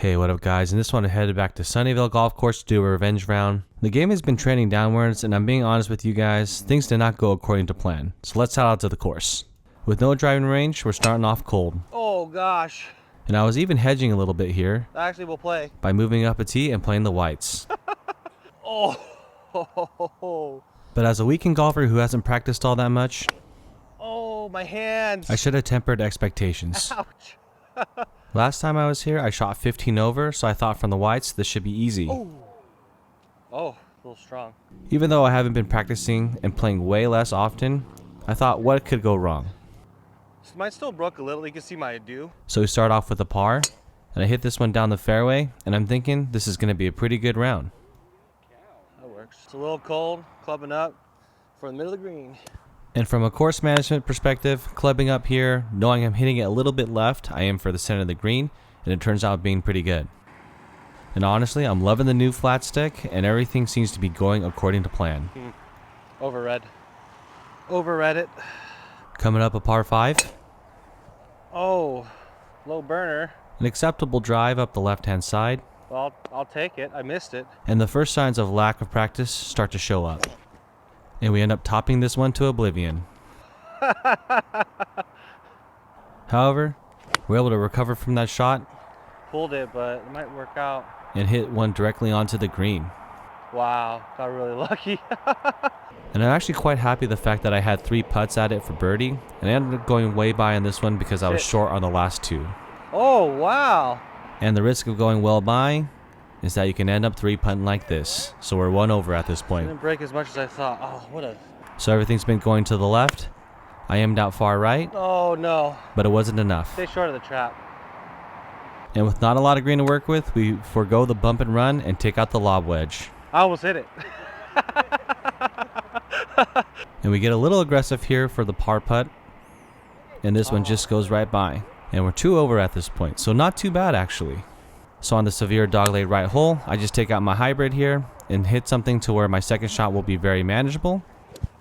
Hey, what up guys? In this one I headed back to Sunnyvale Golf Course to do a revenge round. The game has been trending downwards and I'm being honest with you guys, things did not go according to plan. So let's head out to the course. With no driving range, we're starting off cold. Oh gosh. And I was even hedging a little bit here. Actually, we'll play. By moving up a tee and playing the whites. Oh. But as a weekend golfer who hasn't practiced all that much, Oh, my hands. I should have tempered expectations. Ouch. Last time I was here, I shot 15 over, so I thought from the whites this should be easy. Oh, a little strong. Even though I haven't been practicing and playing way less often, I thought what could go wrong. Mine still broke a little. You can see my ado. So we start off with a par, and I hit this one down the fairway, and I'm thinking this is going to be a pretty good round. That works. It's a little cold, clubbing up for the middle of the green. And from a course management perspective, clubbing up here, knowing I'm hitting it a little bit left, I am for the center of the green, and it turns out being pretty good. And honestly, I'm loving the new flat stick, and everything seems to be going according to plan. Overread it. Coming up a par 5. Oh, low burner. An acceptable drive up the left-hand side. Well, I'll take it. I missed it. And the first signs of lack of practice start to show up. And we end up topping this one to oblivion. However, we're able to recover from that shot. Pulled it, but it might work out. And hit one directly onto the green. Wow, got really lucky. And I'm actually quite happy the fact that I had 3 putts at it for birdie. And I ended up going way by on this one because I was short on the last 2. Oh, wow. And the risk of going well by is that you can end up 3-putting like this. So we're 1 over at this point. Didn't break as much as I thought. Oh, what a... So everything's been going to the left. I aimed out far right, Oh, no. but it wasn't enough. Stay short of the trap. And with not a lot of green to work with, we forego the bump and run and take out the lob wedge. I almost hit it. And we get a little aggressive here for the par putt. And this one just goes right by. And we're 2 over at this point, so not too bad actually. So on the severe dogleg right hole, I just take out my hybrid here and hit something to where my second shot will be very manageable.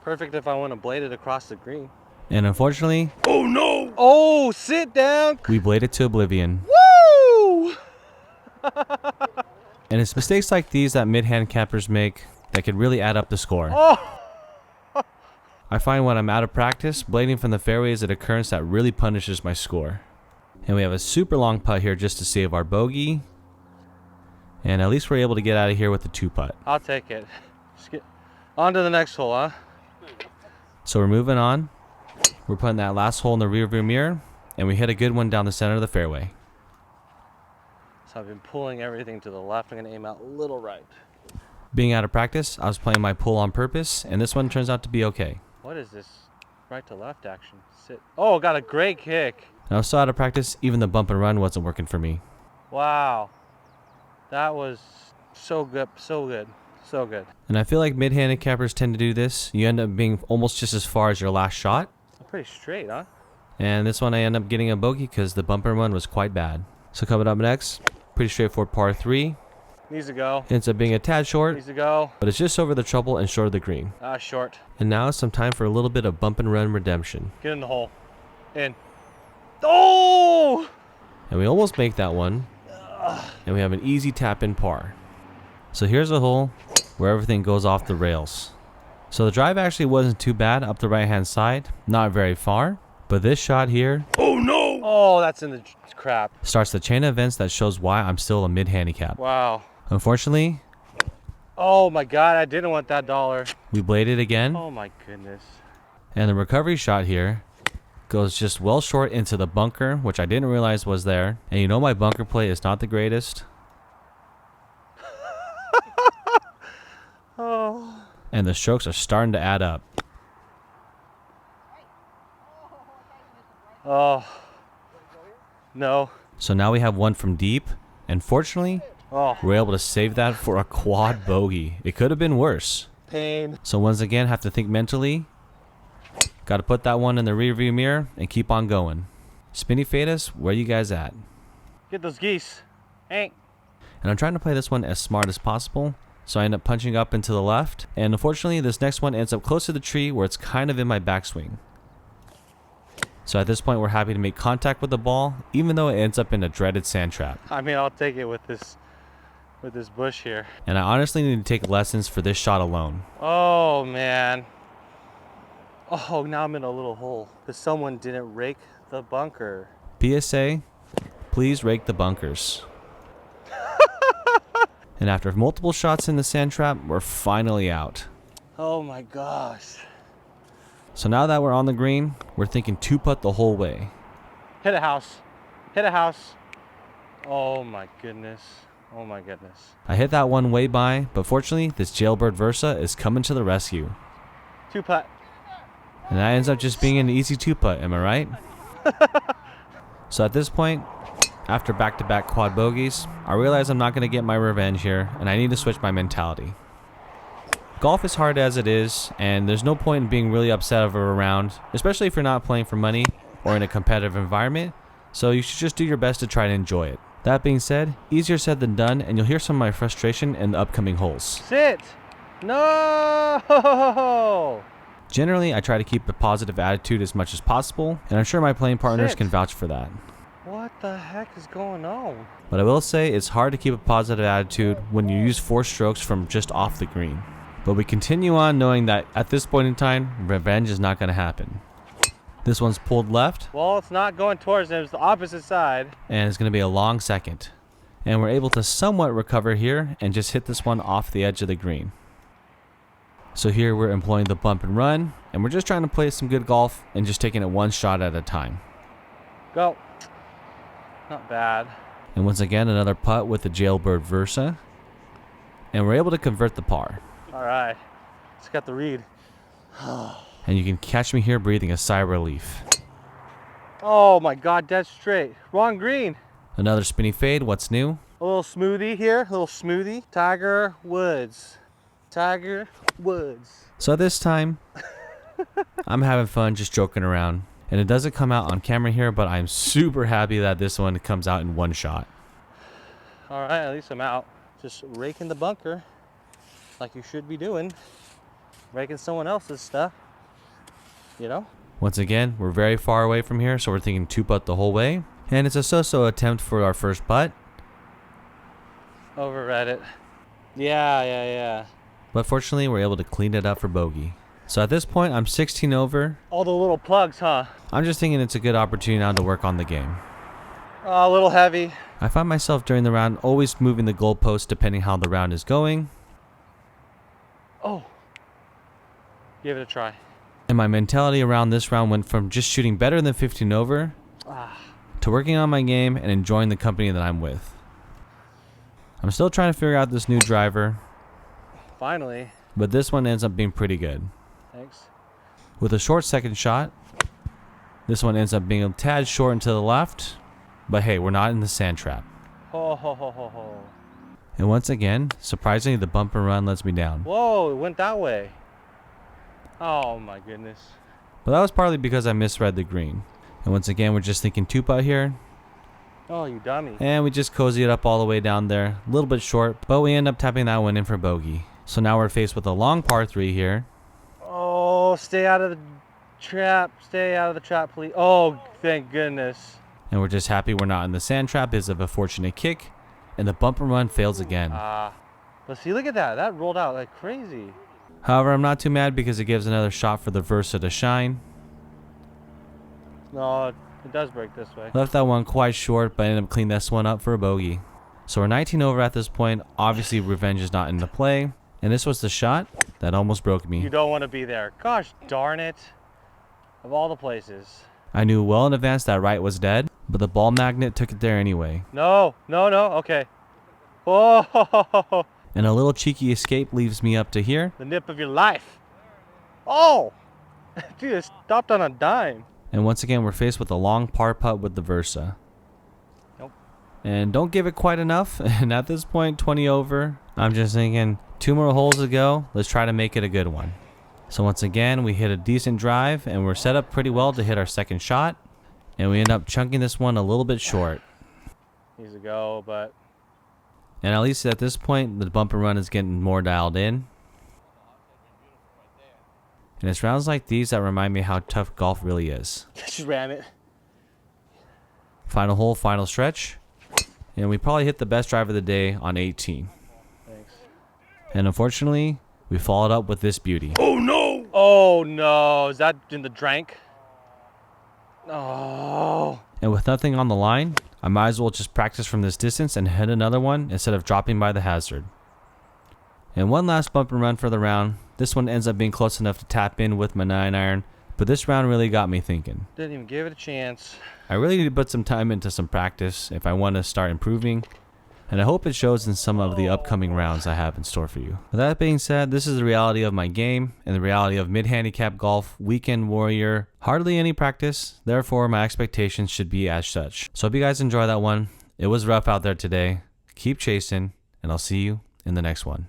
Perfect if I want to blade it across the green. And unfortunately, Oh, no. Oh, sit down. we blade it to oblivion. Woo! And it's mistakes like these that mid-handicappers make that could really add up the score. Oh. I find when I'm out of practice, blading from the fairway is an occurrence that really punishes my score. And we have a super long putt here just to save our bogey. And at least we're able to get out of here with the 2-putt. I'll take it. Just get on to the next hole, huh? So we're moving on. We're putting that last hole in the rearview mirror, and we hit a good one down the center of the fairway. So I've been pulling everything to the left. I'm going to aim out a little right. Being out of practice, I was playing my pull on purpose, and this one turns out to be okay. What is this right to left action? Sit. Oh, got a great kick. And I was so out of practice, even the bump and run wasn't working for me. Wow. That was so good. So good. So good. And I feel like mid-handicappers tend to do this. You end up being almost just as far as your last shot. Pretty straight, huh? And this one I end up getting a bogey because the bump and run was quite bad. So coming up next, pretty straightforward par 3. Needs to go. Ends up being a tad short, Needs to go. but it's just over the trouble and short of the green. Short. And now it's some time for a little bit of bump and run redemption. Get in the hole. In. Oh! And we almost make that one. And we have an easy tap in par. So here's a hole where everything goes off the rails. So the drive actually wasn't too bad up the right hand side. Not very far. But this shot here. Oh no! Oh, that's in the crap. Starts the chain of events that shows why I'm still a mid handicap. Wow. Unfortunately, Oh my god, I didn't want that dollar. we bladed again. Oh my goodness. And the recovery shot here goes just well short into the bunker, which I didn't realize was there. And you know my bunker play is not the greatest. Oh. And the strokes are starting to add up. Oh. No. So now we have one from deep. And fortunately, Oh. we're able to save that for a quad bogey. It could have been worse. Pain. So once again, have to think mentally. Got to put that one in the rearview mirror and keep on going. Spinny Fadas, where you guys at? Get those geese. Hank. And I'm trying to play this one as smart as possible. So I end up punching up into the left. And unfortunately, this next one ends up close to the tree where it's kind of in my backswing. So at this point, we're happy to make contact with the ball, even though it ends up in a dreaded sand trap. I mean, I'll take it with this bush here. And I honestly need to take lessons for this shot alone. Oh man. Oh, now I'm in a little hole because someone didn't rake the bunker. PSA, please rake the bunkers. And after multiple shots in the sand trap, we're finally out. Oh my gosh. So now that we're on the green, we're thinking 2-putt the whole way. Hit a house. Hit a house. Oh my goodness. Oh my goodness. I hit that one way by, but fortunately, this jailbird Versa is coming to the rescue. 2-putt. And that ends up just being an easy 2-putt, am I right? So at this point, after back-to-back quad bogeys, I realize I'm not going to get my revenge here, and I need to switch my mentality. Golf is hard as it is, and there's no point in being really upset over a round, especially if you're not playing for money or in a competitive environment, so you should just do your best to try to enjoy it. That being said, easier said than done, and you'll hear some of my frustration in the upcoming holes. Sit! No! Generally, I try to keep a positive attitude as much as possible, and I'm sure my playing partners can vouch for that. What the heck is going on? But I will say it's hard to keep a positive attitude when you use 4 strokes from just off the green. But we continue on knowing that at this point in time, revenge is not going to happen. This one's pulled left. Well, it's not going towards him. It's the opposite side. And it's going to be a long second. And we're able to somewhat recover here and just hit this one off the edge of the green. So here we're employing the bump and run, and we're just trying to play some good golf and just taking it one shot at a time. Go. Not bad. And once again, another putt with the jailbird Versa. And we're able to convert the par. All right. It's got the read. And you can catch me here breathing a sigh of relief. Oh my God, dead straight. Wrong green. Another spinny fade. What's new? A little smoothie here. A little smoothie. Tiger Woods. Tiger Woods. So this time, I'm having fun just joking around. And it doesn't come out on camera here, but I'm super happy that this one comes out in one shot. All right, at least I'm out. Just raking the bunker like you should be doing. Raking someone else's stuff, you know? Once again, we're very far away from here, so we're thinking 2-putt the whole way. And it's a so-so attempt for our first putt. Overread it. Yeah. But fortunately, we're able to clean it up for bogey. So at this point, I'm 16 over. All the little plugs, huh? I'm just thinking it's a good opportunity now to work on the game. Oh, a little heavy. I find myself during the round always moving the goalpost depending how the round is going. Oh. Give it a try. And my mentality around this round went from just shooting better than 15 over to working on my game and enjoying the company that I'm with. I'm still trying to figure out this new driver. Finally. But this one ends up being pretty good. Thanks. With a short second shot, this one ends up being a tad short and to the left. But hey, we're not in the sand trap. Ho, ho, ho, ho, ho. And once again, surprisingly, the bump and run lets me down. Whoa, it went that way. Oh my goodness. But that was partly because I misread the green. And once again, we're just thinking 2-putt here. Oh, you dummy. And we just cozy it up all the way down there. A little bit short, but we end up tapping that one in for bogey. So now we're faced with a long par 3 here. Oh, stay out of the trap. Stay out of the trap, please. Oh, thank goodness. And we're just happy we're not in the sand trap because of a fortunate kick. And the bump and run fails again. But see, look at that. That rolled out like crazy. However, I'm not too mad because it gives another shot for the Versa to shine. No, it does break this way. Left that one quite short, but ended up cleaning this one up for a bogey. So we're 19 over at this point. Obviously, revenge is not in the play. And this was the shot that almost broke me. You don't want to be there. Gosh darn it. Of all the places. I knew well in advance that right was dead, but the ball magnet took it there anyway. No. Okay. Oh, And a little cheeky escape leaves me up to here. the nip of your life. Oh, dude, it stopped on a dime. And once again, we're faced with a long par putt with the Versa. Nope. And don't give it quite enough. And at this point, 20 over. I'm just thinking 2 more holes to go. Let's try to make it a good one. So once again, we hit a decent drive and we're set up pretty well to hit our second shot. And we end up chunking this one a little bit short. Needs to go, but And at least at this point, the bump and run is getting more dialed in. And it's rounds like these that remind me how tough golf really is. Just ram it. Final hole, final stretch. And we probably hit the best drive of the day on 18. Thanks. And unfortunately, we followed up with this beauty. Oh no! Oh no! Is that in the drank? Oh. And with nothing on the line, I might as well just practice from this distance and hit another one instead of dropping by the hazard. And one last bump and run for the round. This one ends up being close enough to tap in with my 9-iron, but this round really got me thinking. Didn't even give it a chance. I really need to put some time into some practice if I want to start improving, and I hope it shows in some of the upcoming rounds I have in store for you. With that being said, this is the reality of my game and the reality of mid-handicap golf, weekend warrior, hardly any practice, therefore my expectations should be as such. So hope you guys enjoy that one. It was rough out there today. Keep chasing, and I'll see you in the next one.